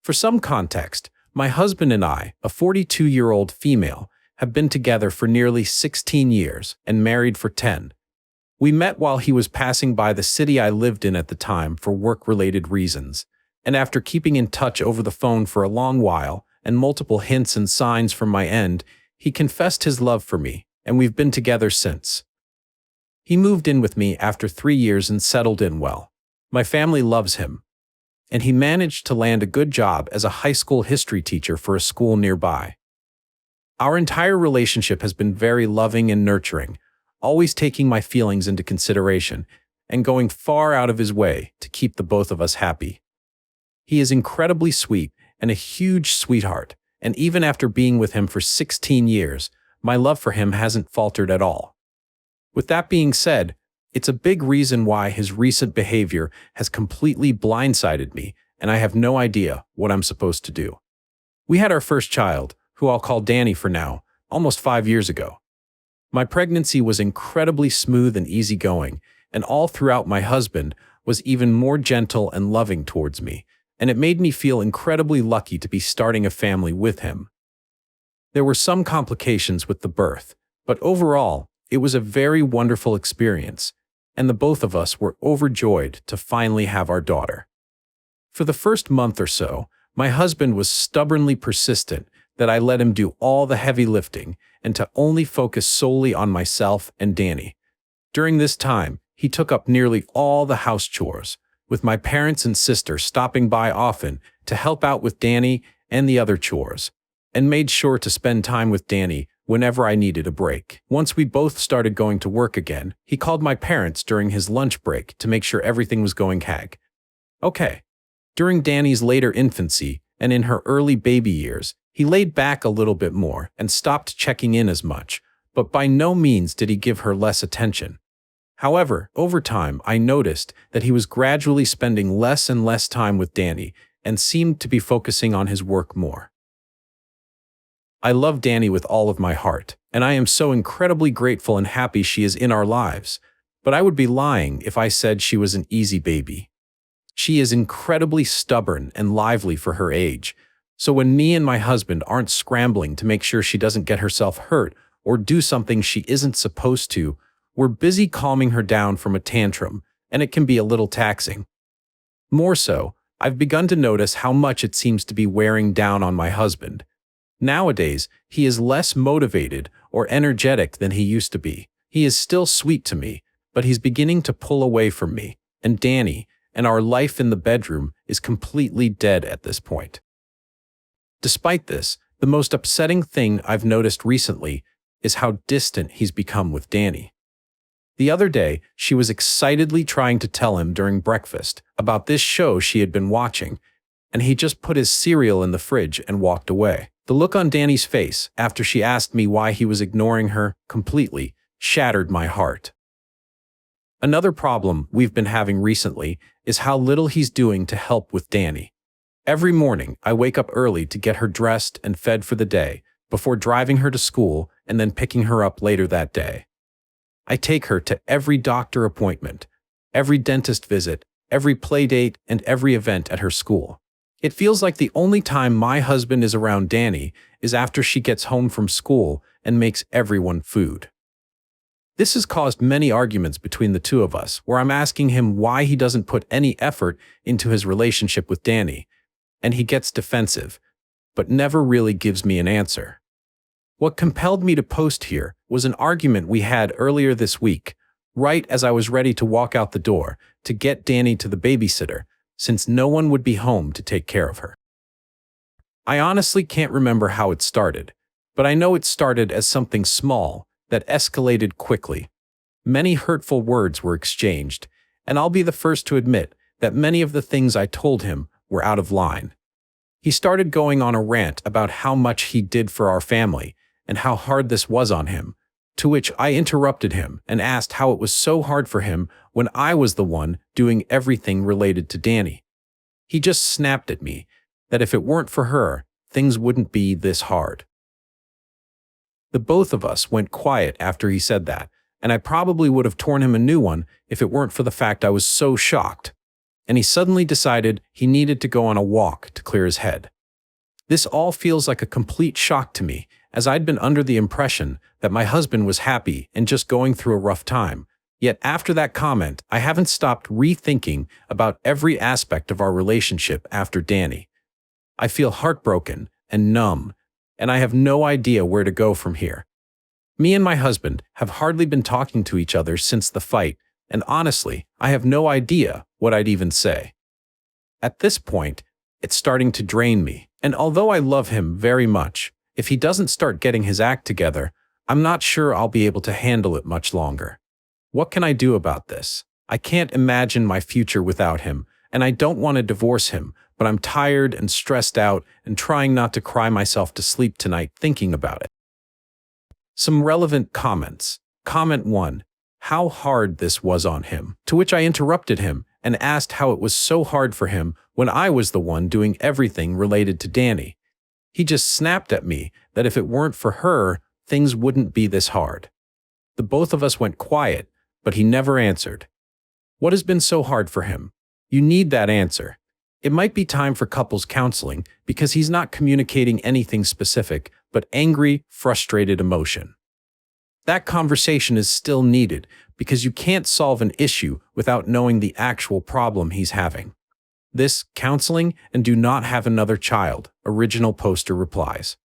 For some context, my husband and I, a 42-year-old female, have been together for nearly 16 years and married for 10. We met while he was passing by the city I lived in at the time for work-related reasons, and after keeping in touch over the phone for a long while and multiple hints and signs from my end, he confessed his love for me, and we've been together since. He moved in with me after 3 years and settled in well. My family loves him, and he managed to land a good job as a high school history teacher for a school nearby. Our entire relationship has been very loving and nurturing, always taking my feelings into consideration and going far out of his way to keep the both of us happy. He is incredibly sweet and a huge sweetheart, and even after being with him for 16 years, my love for him hasn't faltered at all. With that being said, it's a big reason why his recent behavior has completely blindsided me, and I have no idea what I'm supposed to do. We had our first child, who I'll call Danny for now, almost 5 years ago. My pregnancy was incredibly smooth and easygoing, and all throughout my husband was even more gentle and loving towards me, and it made me feel incredibly lucky to be starting a family with him. There were some complications with the birth, but overall, it was a very wonderful experience, and the both of us were overjoyed to finally have our daughter. For the first month or so, my husband was stubbornly persistent that I let him do all the heavy lifting and to only focus solely on myself and Danny. During this time, he took up nearly all the house chores, with my parents and sister stopping by often to help out with Danny and the other chores, and made sure to spend time with Danny whenever I needed a break. Once we both started going to work again, he called my parents during his lunch break to make sure everything was going okay. During Danny's later infancy and in her early baby years, he laid back a little bit more and stopped checking in as much, but by no means did he give her less attention. However, over time, I noticed that he was gradually spending less and less time with Danny and seemed to be focusing on his work more. I love Danny with all of my heart, and I am so incredibly grateful and happy she is in our lives, but I would be lying if I said she was an easy baby. She is incredibly stubborn and lively for her age, so when me and my husband aren't scrambling to make sure she doesn't get herself hurt or do something she isn't supposed to, we're busy calming her down from a tantrum, and it can be a little taxing. More so, I've begun to notice how much it seems to be wearing down on my husband. Nowadays, he is less motivated or energetic than he used to be. He is still sweet to me, but he's beginning to pull away from me, and Danny, and our life in the bedroom is completely dead at this point. Despite this, the most upsetting thing I've noticed recently is how distant he's become with Danny. The other day, she was excitedly trying to tell him during breakfast about this show she had been watching, and he just put his cereal in the fridge and walked away. The look on Danny's face after she asked me why he was ignoring her completely shattered my heart. Another problem we've been having recently is how little he's doing to help with Danny. Every morning, I wake up early to get her dressed and fed for the day, before driving her to school and then picking her up later that day. I take her to every doctor appointment, every dentist visit, every play date, and every event at her school. It feels like the only time my husband is around Danny is after she gets home from school and makes everyone food. This has caused many arguments between the two of us, where I'm asking him why he doesn't put any effort into his relationship with Danny, and he gets defensive, but never really gives me an answer. What compelled me to post here was an argument we had earlier this week, right as I was ready to walk out the door to get Danny to the babysitter, since no one would be home to take care of her. I honestly can't remember how it started, but I know it started as something small that escalated quickly. Many hurtful words were exchanged, and I'll be the first to admit that many of the things I told him were out of line. He started going on a rant about how much he did for our family and how hard this was on him, to which I interrupted him and asked how it was so hard for him when I was the one doing everything related to Danny. He just snapped at me that if it weren't for her, things wouldn't be this hard. The both of us went quiet after he said that, and I probably would have torn him a new one if it weren't for the fact I was so shocked. and he suddenly decided he needed to go on a walk to clear his head. This all feels like a complete shock to me, as I'd been under the impression that my husband was happy and just going through a rough time. Yet after that comment, I haven't stopped rethinking about every aspect of our relationship after Danny. I feel heartbroken and numb, and I have no idea where to go from here. Me and my husband have hardly been talking to each other since the fight, and honestly, I have no idea what I'd even say. At this point, it's starting to drain me, and although I love him very much, if he doesn't start getting his act together, I'm not sure I'll be able to handle it much longer. What can I do about this? I can't imagine my future without him, and I don't want to divorce him, but I'm tired and stressed out and trying not to cry myself to sleep tonight thinking about it. Some relevant comments. Comment 1. How hard this was on him, to which I interrupted him and asked how it was so hard for him when I was the one doing everything related to Danny. He just snapped at me that if it weren't for her, things wouldn't be this hard. The both of us went quiet, but he never answered. What has been so hard for him? You need that answer. It might be time for couples counseling because he's not communicating anything specific, but angry, frustrated emotion. That conversation is still needed because you can't solve an issue without knowing the actual problem he's having. This, counseling, and do not have another child, original poster replies.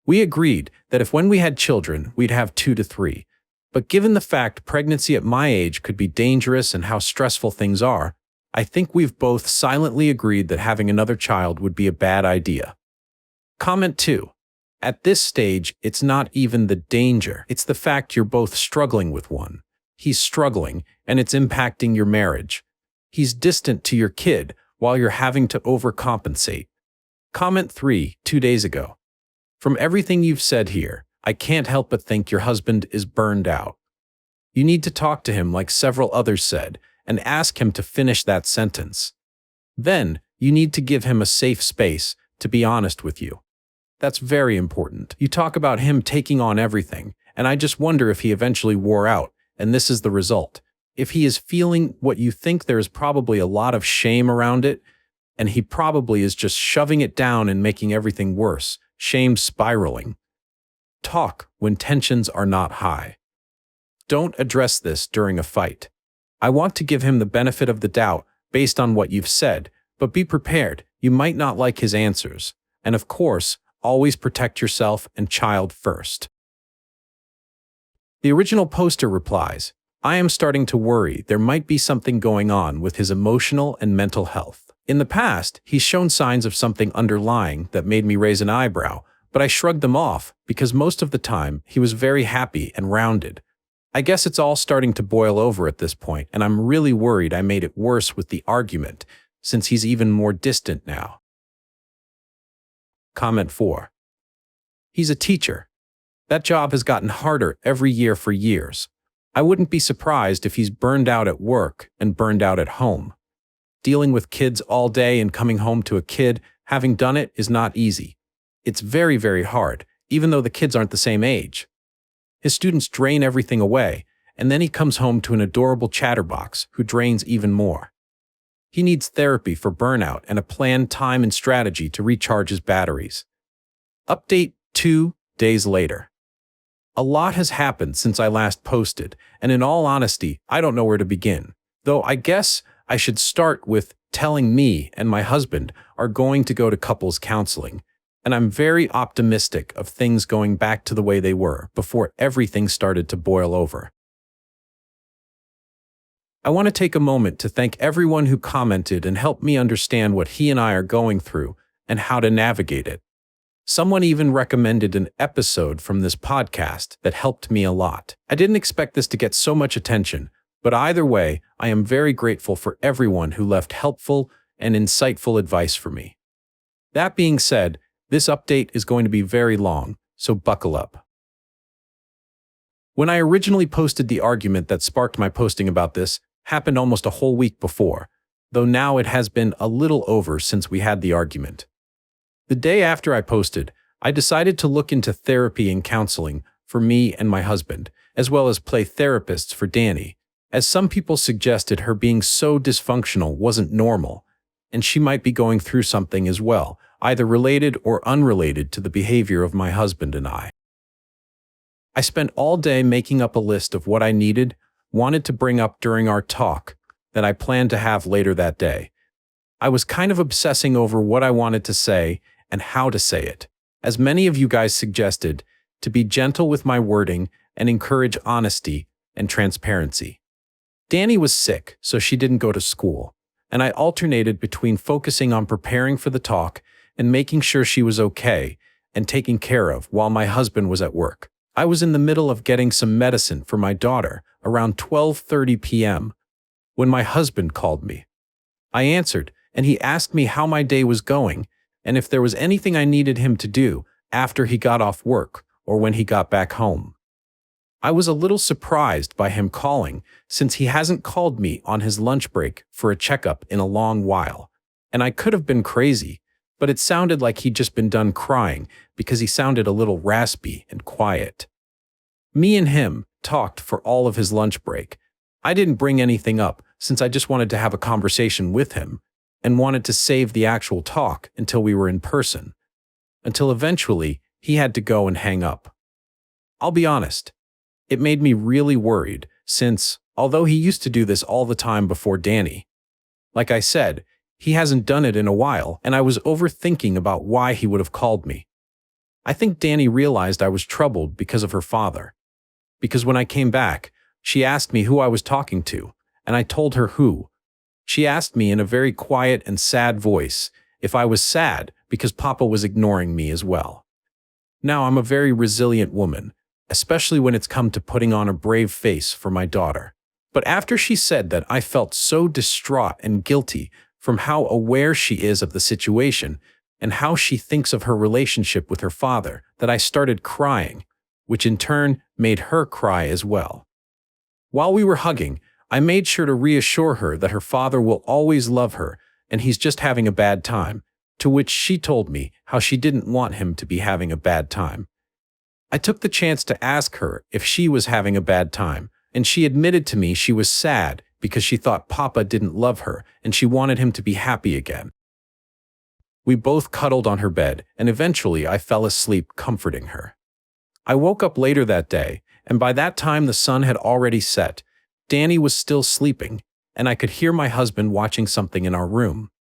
We agreed that if when we had children, we'd have 2 to 3. But given the fact pregnancy at my age could be dangerous and how stressful things are, I think we've both silently agreed that having another child would be a bad idea. Comment 2. At this stage, it's not even the danger, it's the fact you're both struggling with one. He's struggling, and it's impacting your marriage. He's distant to your kid, while you're having to overcompensate. Comment 3, 2 days ago. From everything you've said here, I can't help but think your husband is burned out. You need to talk to him like several others said, and ask him to finish that sentence. Then, you need to give him a safe space to be honest with you. That's very important. You talk about him taking on everything, and I just wonder if he eventually wore out, and this is the result. If he is feeling what you think, there is probably a lot of shame around it, and he probably is just shoving it down and making everything worse, shame spiraling. Talk when tensions are not high. Don't address this during a fight. I want to give him the benefit of the doubt based on what you've said, but be prepared, you might not like his answers. And of course, always protect yourself and child first. The original poster replies, I am starting to worry there might be something going on with his emotional and mental health. In the past, he's shown signs of something underlying that made me raise an eyebrow, but I shrugged them off because most of the time he was very happy and rounded. I guess it's all starting to boil over at this point, and I'm really worried I made it worse with the argument, since he's even more distant now. Comment 4. He's a teacher. That job has gotten harder every year for years. I wouldn't be surprised if he's burned out at work and burned out at home. Dealing with kids all day and coming home to a kid, having done it, is not easy. It's very, very hard, even though the kids aren't the same age. His students drain everything away, and then he comes home to an adorable chatterbox who drains even more. He needs therapy for burnout and a planned time and strategy to recharge his batteries. Update 2 days later. A lot has happened since I last posted, and in all honesty, I don't know where to begin. Though I guess I should start with telling me and my husband are going to go to couples counseling, and I'm very optimistic of things going back to the way they were before everything started to boil over. I want to take a moment to thank everyone who commented and helped me understand what he and I are going through and how to navigate it. Someone even recommended an episode from this podcast that helped me a lot. I didn't expect this to get so much attention, but either way, I am very grateful for everyone who left helpful and insightful advice for me. That being said, this update is going to be very long, so buckle up. When I originally posted the argument that sparked my posting about this, happened almost a whole week before, though now it has been a little over since we had the argument. The day after I posted, I decided to look into therapy and counseling for me and my husband, as well as play therapists for Danny, as some people suggested her being so dysfunctional wasn't normal, and she might be going through something as well, either related or unrelated to the behavior of my husband and I. I spent all day making up a list of what I wanted to bring up during our talk that I planned to have later that day. I was kind of obsessing over what I wanted to say and how to say it. As many of you guys suggested, to be gentle with my wording and encourage honesty and transparency. Danny was sick, so she didn't go to school, and I alternated between focusing on preparing for the talk and making sure she was okay and taken care of while my husband was at work. I was in the middle of getting some medicine for my daughter around 12:30 p.m. when my husband called me. I answered, and he asked me how my day was going and if there was anything I needed him to do after he got off work or when he got back home. I was a little surprised by him calling, since he hasn't called me on his lunch break for a checkup in a long while, and I could have been crazy, but it sounded like he'd just been done crying because he sounded a little raspy and quiet. Me and him talked for all of his lunch break. I didn't bring anything up since I just wanted to have a conversation with him and wanted to save the actual talk until we were in person, until eventually he had to go and hang up. I'll be honest, it made me really worried since, although he used to do this all the time before Danny, like I said, he hasn't done it in a while, and I was overthinking about why he would have called me. I think Danny realized I was troubled because of her father. Because when I came back, she asked me who I was talking to, and I told her who. She asked me in a very quiet and sad voice if I was sad because Papa was ignoring me as well. Now, I'm a very resilient woman, especially when it's come to putting on a brave face for my daughter. But after she said that, I felt so distraught and guilty from how aware she is of the situation and how she thinks of her relationship with her father that I started crying, which in turn made her cry as well. While we were hugging, I made sure to reassure her that her father will always love her and he's just having a bad time, to which she told me how she didn't want him to be having a bad time. I took the chance to ask her if she was having a bad time, and she admitted to me she was sad because she thought Papa didn't love her and she wanted him to be happy again. We both cuddled on her bed, and eventually I fell asleep comforting her. I woke up later that day, and by that time the sun had already set. Danny was still sleeping, and I could hear my husband watching something in our room.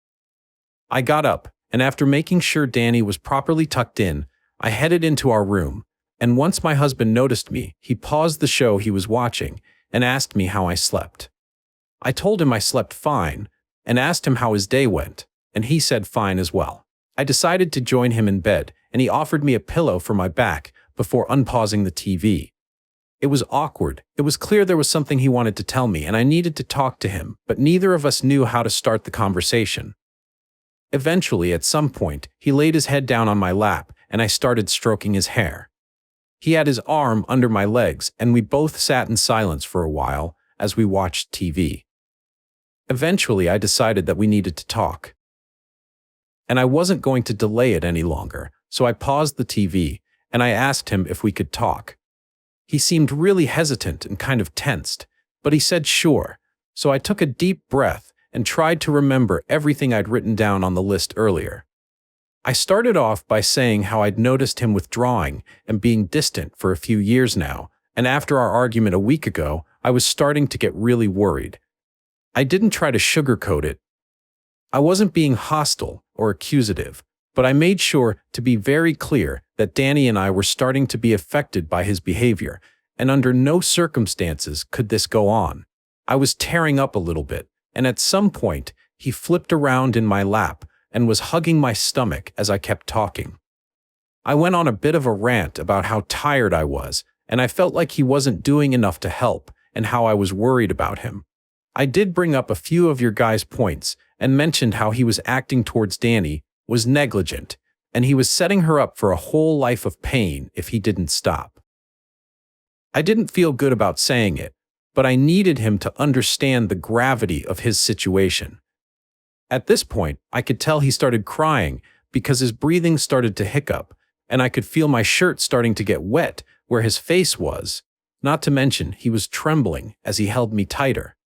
I got up, and after making sure Danny was properly tucked in, I headed into our room, and once my husband noticed me, he paused the show he was watching and asked me how I slept. I told him I slept fine, and asked him how his day went, and he said fine as well. I decided to join him in bed, and he offered me a pillow for my back before unpausing the TV. It was awkward. It was clear there was something he wanted to tell me, and I needed to talk to him, but neither of us knew how to start the conversation. Eventually, at some point, he laid his head down on my lap, and I started stroking his hair. He had his arm under my legs, and we both sat in silence for a while as we watched TV. Eventually, I decided that we needed to talk. And I wasn't going to delay it any longer, so I paused the TV, and I asked him if we could talk. He seemed really hesitant and kind of tensed, but he said sure, so I took a deep breath and tried to remember everything I'd written down on the list earlier. I started off by saying how I'd noticed him withdrawing and being distant for a few years now, and after our argument a week ago, I was starting to get really worried. I didn't try to sugarcoat it. I wasn't being hostile or accusative, but I made sure to be very clear that Danny and I were starting to be affected by his behavior, and under no circumstances could this go on. I was tearing up a little bit, and at some point, he flipped around in my lap and was hugging my stomach as I kept talking. I went on a bit of a rant about how tired I was, and I felt like he wasn't doing enough to help, and how I was worried about him. I did bring up a few of your guys' points and mentioned how he was acting towards Danny was negligent, and he was setting her up for a whole life of pain if he didn't stop. I didn't feel good about saying it, but I needed him to understand the gravity of his situation. At this point, I could tell he started crying because his breathing started to hiccup, and I could feel my shirt starting to get wet where his face was, Not to mention, he was trembling as he held me tighter.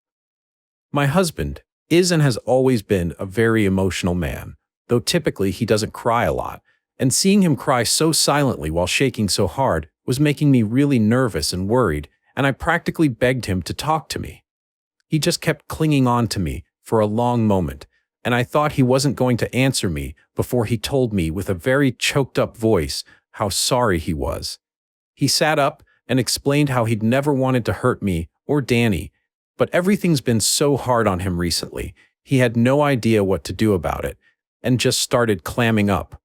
My husband is and has always been a very emotional man, though typically he doesn't cry a lot, and seeing him cry so silently while shaking so hard was making me really nervous and worried, and I practically begged him to talk to me. He just kept clinging on to me for a long moment, and I thought he wasn't going to answer me before he told me with a very choked-up voice how sorry he was. He sat up and explained how he'd never wanted to hurt me or Danny, but everything's been so hard on him recently, he had no idea what to do about it, and just started clamming up.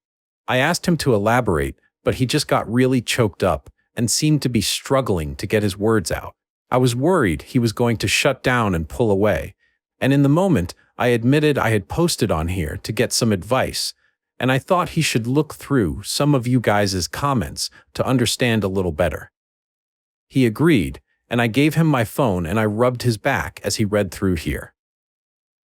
I asked him to elaborate, but he just got really choked up and seemed to be struggling to get his words out. I was worried he was going to shut down and pull away, and in the moment, I admitted I had posted on here to get some advice, and I thought he should look through some of you guys' comments to understand a little better. He agreed, and I gave him my phone and I rubbed his back as he read through here.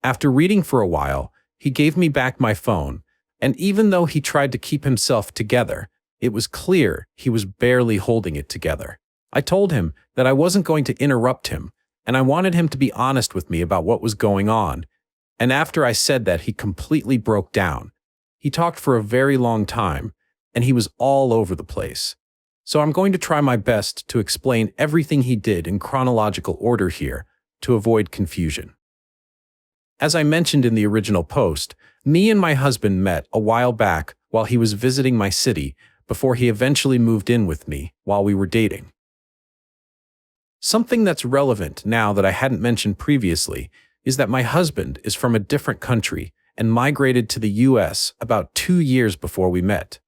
After reading for a while, he gave me back my phone, and even though he tried to keep himself together, it was clear he was barely holding it together. I told him that I wasn't going to interrupt him, and I wanted him to be honest with me about what was going on, and after I said that, he completely broke down. He talked for a very long time, and he was all over the place. So I'm going to try my best to explain everything he did in chronological order here to avoid confusion. As I mentioned in the original post, me and my husband met a while back while he was visiting my city before he eventually moved in with me while we were dating. Something that's relevant now that I hadn't mentioned previously is that my husband is from a different country and migrated to the US about 2 years before we met.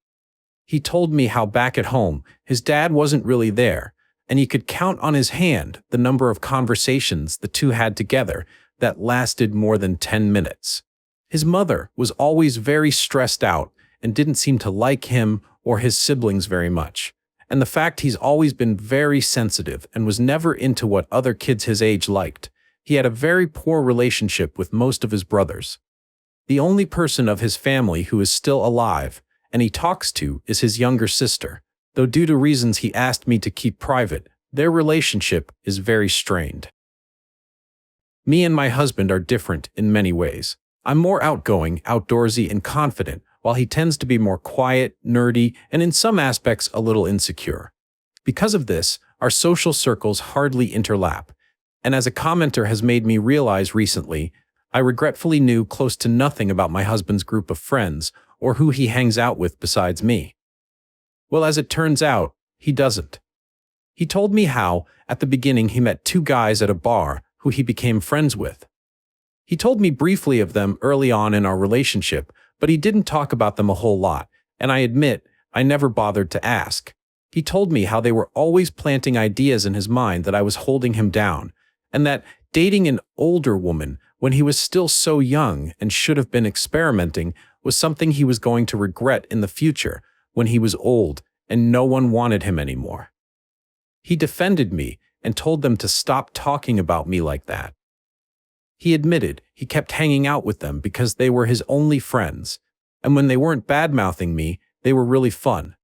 He told me how back at home, his dad wasn't really there, and he could count on his hand the number of conversations the two had together that lasted more than 10 minutes. His mother was always very stressed out and didn't seem to like him or his siblings very much. And the fact he's always been very sensitive and was never into what other kids his age liked. He had a very poor relationship with most of his brothers. The only person of his family who is still alive and he talks to is his younger sister, though due to reasons he asked me to keep private, their relationship is very strained. Me and my husband are different in many ways. I'm more outgoing, outdoorsy, and confident, while he tends to be more quiet, nerdy, and in some aspects a little insecure. Because of this, our social circles hardly interlap, and as a commenter has made me realize recently, I regretfully knew close to nothing about my husband's group of friends or who he hangs out with besides me. Well, as it turns out, he doesn't. He told me how, at the beginning, he met 2 guys at a bar who he became friends with. He told me briefly of them early on in our relationship, but he didn't talk about them a whole lot, and I admit, I never bothered to ask. He told me how they were always planting ideas in his mind that I was holding him down, and that dating an older woman when he was still so young and should have been experimenting was something he was going to regret in the future when he was old and no one wanted him anymore. He defended me and told them to stop talking about me like that. He admitted he kept hanging out with them because they were his only friends, and when they weren't bad-mouthing me, they were really fun.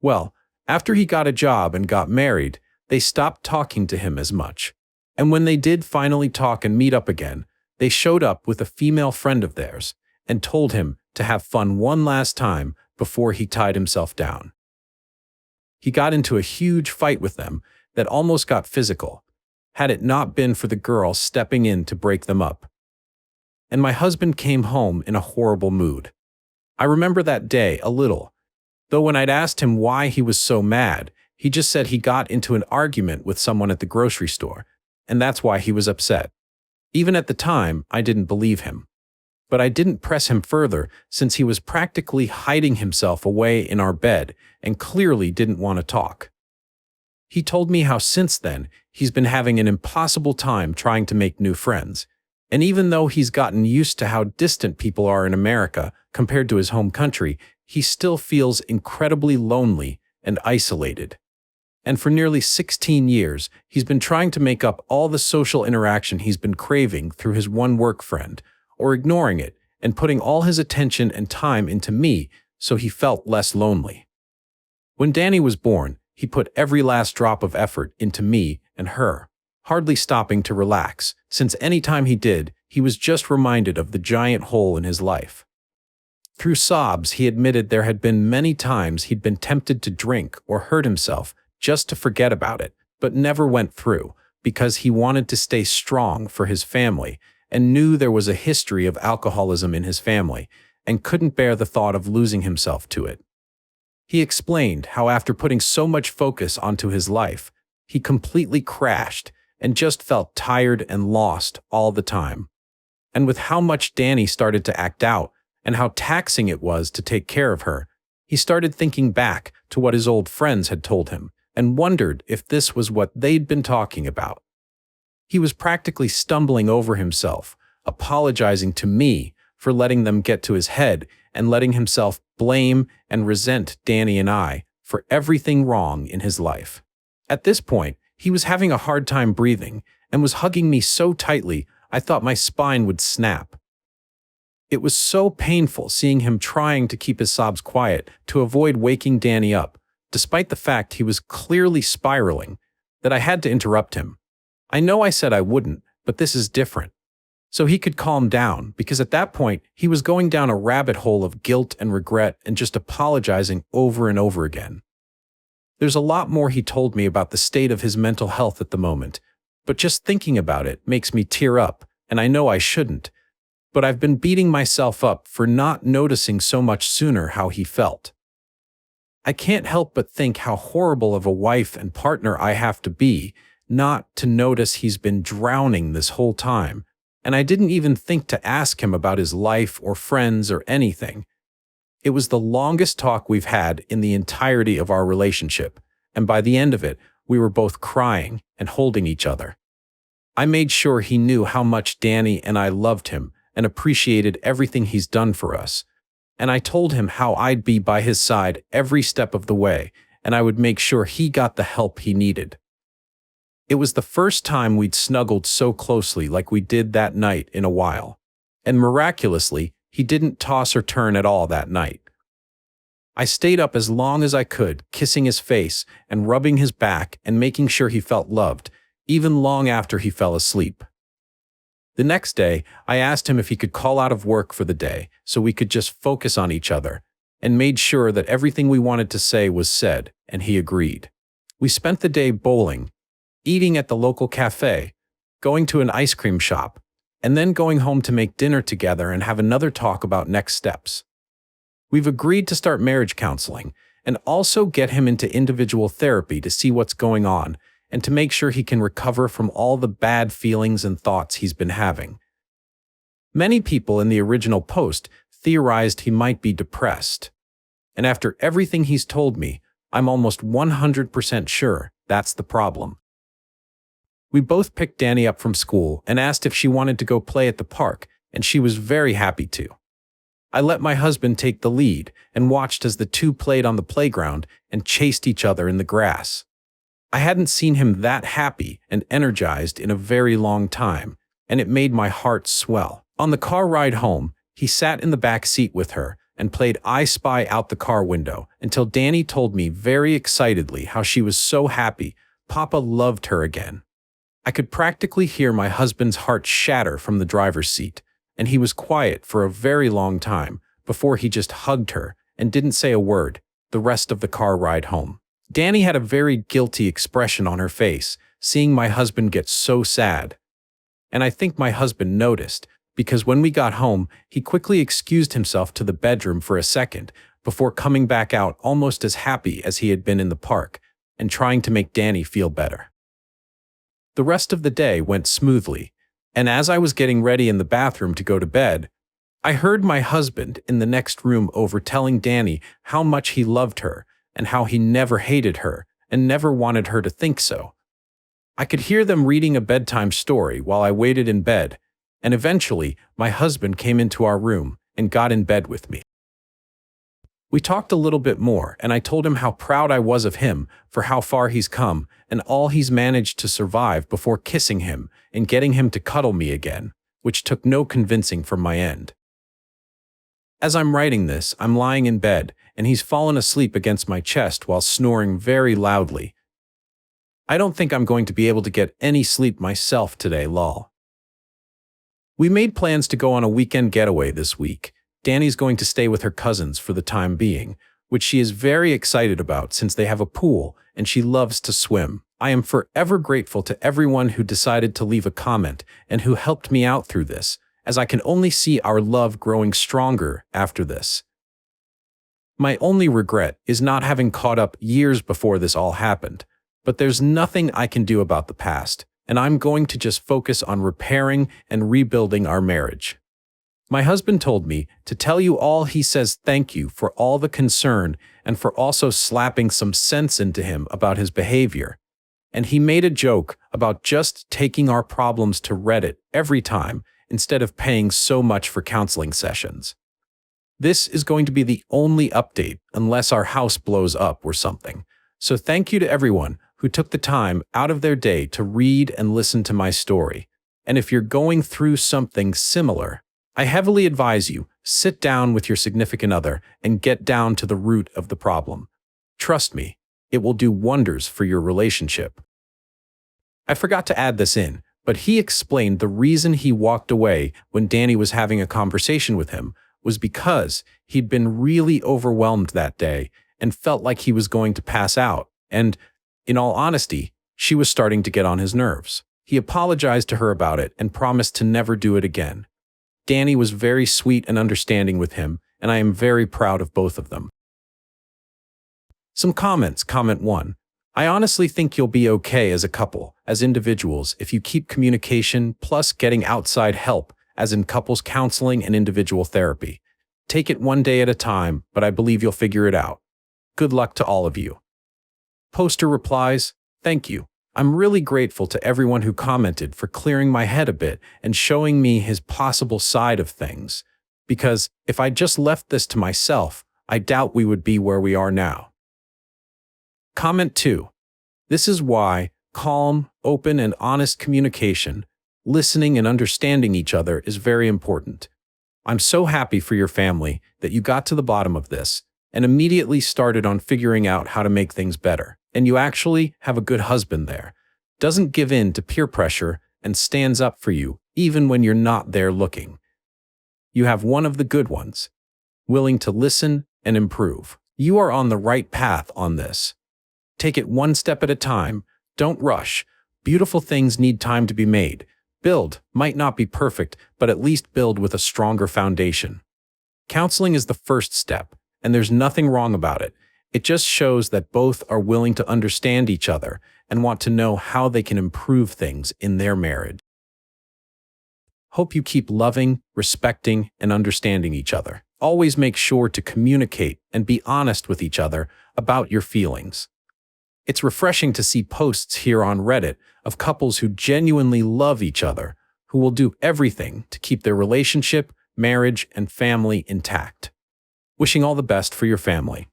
Well, after he got a job and got married, they stopped talking to him as much. And when they did finally talk and meet up again, they showed up with a female friend of theirs and told him to have fun one last time before he tied himself down. He got into a huge fight with them that almost got physical, had it not been for the girl stepping in to break them up. And my husband came home in a horrible mood. I remember that day a little, though when I'd asked him why he was so mad, he just said he got into an argument with someone at the grocery store, and that's why he was upset. Even at the time, I didn't believe him. But I didn't press him further since he was practically hiding himself away in our bed and clearly didn't want to talk. He told me how since then, he's been having an impossible time trying to make new friends. And even though he's gotten used to how distant people are in America compared to his home country, he still feels incredibly lonely and isolated. And for nearly 16 years, he's been trying to make up all the social interaction he's been craving through his one work friend, or ignoring it and putting all his attention and time into me so he felt less lonely. When Danny was born, he put every last drop of effort into me and her, hardly stopping to relax, since any time he did, he was just reminded of the giant hole in his life. Through sobs, he admitted there had been many times he'd been tempted to drink or hurt himself just to forget about it, but never went through, because he wanted to stay strong for his family and knew there was a history of alcoholism in his family and couldn't bear the thought of losing himself to it. He explained how after putting so much focus onto his life, he completely crashed and just felt tired and lost all the time. And with how much Danny started to act out and how taxing it was to take care of her, he started thinking back to what his old friends had told him and wondered if this was what they'd been talking about. He was practically stumbling over himself, apologizing to me for letting them get to his head and letting himself blame and resent Danny and I for everything wrong in his life. At this point, he was having a hard time breathing and was hugging me so tightly I thought my spine would snap. It was so painful seeing him trying to keep his sobs quiet to avoid waking Danny up, despite the fact he was clearly spiraling, that I had to interrupt him. I know I said I wouldn't, but this is different. So he could calm down, because at that point, he was going down a rabbit hole of guilt and regret and just apologizing over and over again. There's a lot more he told me about the state of his mental health at the moment, but just thinking about it makes me tear up, and I know I shouldn't. But I've been beating myself up for not noticing so much sooner how he felt. I can't help but think how horrible of a wife and partner I have to be not to notice he's been drowning this whole time, and I didn't even think to ask him about his life or friends or anything. It was the longest talk we've had in the entirety of our relationship, and by the end of it, we were both crying and holding each other. I made sure he knew how much Danny and I loved him and appreciated everything he's done for us, and I told him how I'd be by his side every step of the way, and I would make sure he got the help he needed. It was the first time we'd snuggled so closely like we did that night in a while, and miraculously, he didn't toss or turn at all that night. I stayed up as long as I could, kissing his face and rubbing his back and making sure he felt loved, even long after he fell asleep. The next day, I asked him if he could call out of work for the day so we could just focus on each other, and made sure that everything we wanted to say was said, and he agreed. We spent the day bowling, eating at the local cafe, going to an ice cream shop, and then going home to make dinner together and have another talk about next steps. We've agreed to start marriage counseling and also get him into individual therapy to see what's going on and to make sure he can recover from all the bad feelings and thoughts he's been having. Many people in the original post theorized he might be depressed. And after everything he's told me, I'm almost 100% sure that's the problem. We both picked Danny up from school and asked if she wanted to go play at the park, and she was very happy to. I let my husband take the lead and watched as the two played on the playground and chased each other in the grass. I hadn't seen him that happy and energized in a very long time, and it made my heart swell. On the car ride home, he sat in the back seat with her and played I Spy out the car window until Danny told me very excitedly how she was so happy Papa loved her again. I could practically hear my husband's heart shatter from the driver's seat, and he was quiet for a very long time before he just hugged her and didn't say a word the rest of the car ride home. Danny had a very guilty expression on her face, seeing my husband get so sad. And I think my husband noticed, because when we got home, he quickly excused himself to the bedroom for a second before coming back out almost as happy as he had been in the park and trying to make Danny feel better. The rest of the day went smoothly, and as I was getting ready in the bathroom to go to bed, I heard my husband in the next room over telling Danny how much he loved her and how he never hated her and never wanted her to think so. I could hear them reading a bedtime story while I waited in bed, and eventually my husband came into our room and got in bed with me. We talked a little bit more, and I told him how proud I was of him for how far he's come and all he's managed to survive before kissing him and getting him to cuddle me again, which took no convincing from my end. As I'm writing this, I'm lying in bed, and he's fallen asleep against my chest while snoring very loudly. I don't think I'm going to be able to get any sleep myself today, lol. We made plans to go on a weekend getaway this week. Danny's going to stay with her cousins for the time being, which she is very excited about since they have a pool and she loves to swim. I am forever grateful to everyone who decided to leave a comment and who helped me out through this, as I can only see our love growing stronger after this. My only regret is not having caught up years before this all happened, but there's nothing I can do about the past, and I'm going to just focus on repairing and rebuilding our marriage. My husband told me to tell you all he says thank you for all the concern and for also slapping some sense into him about his behavior. And he made a joke about just taking our problems to Reddit every time instead of paying so much for counseling sessions. This is going to be the only update unless our house blows up or something. So thank you to everyone who took the time out of their day to read and listen to my story. And if you're going through something similar, I heavily advise you, sit down with your significant other and get down to the root of the problem. Trust me, it will do wonders for your relationship. I forgot to add this in, but he explained the reason he walked away when Danny was having a conversation with him was because he'd been really overwhelmed that day and felt like he was going to pass out, and, in all honesty, she was starting to get on his nerves. He apologized to her about it and promised to never do it again. Danny was very sweet and understanding with him, and I am very proud of both of them. Some comments. Comment 1. I honestly think you'll be okay as a couple, as individuals, if you keep communication plus getting outside help, as in couples counseling and individual therapy. Take it one day at a time, but I believe you'll figure it out. Good luck to all of you. Poster replies, thank you. I'm really grateful to everyone who commented for clearing my head a bit and showing me his possible side of things, because if I just left this to myself, I doubt we would be where we are now. Comment 2. This is why calm, open, and honest communication, listening and understanding each other is very important. I'm so happy for your family that you got to the bottom of this and immediately started on figuring out how to make things better. And you actually have a good husband there. Doesn't give in to peer pressure and stands up for you even when you're not there looking. You have one of the good ones, willing to listen and improve. You are on the right path on this. Take it one step at a time. Don't rush. Beautiful things need time to be made. Build might not be perfect, but at least build with a stronger foundation. Counseling is the first step, and there's nothing wrong about it. It just shows that both are willing to understand each other and want to know how they can improve things in their marriage. Hope you keep loving, respecting, and understanding each other. Always make sure to communicate and be honest with each other about your feelings. It's refreshing to see posts here on Reddit of couples who genuinely love each other, who will do everything to keep their relationship, marriage, and family intact. Wishing all the best for your family.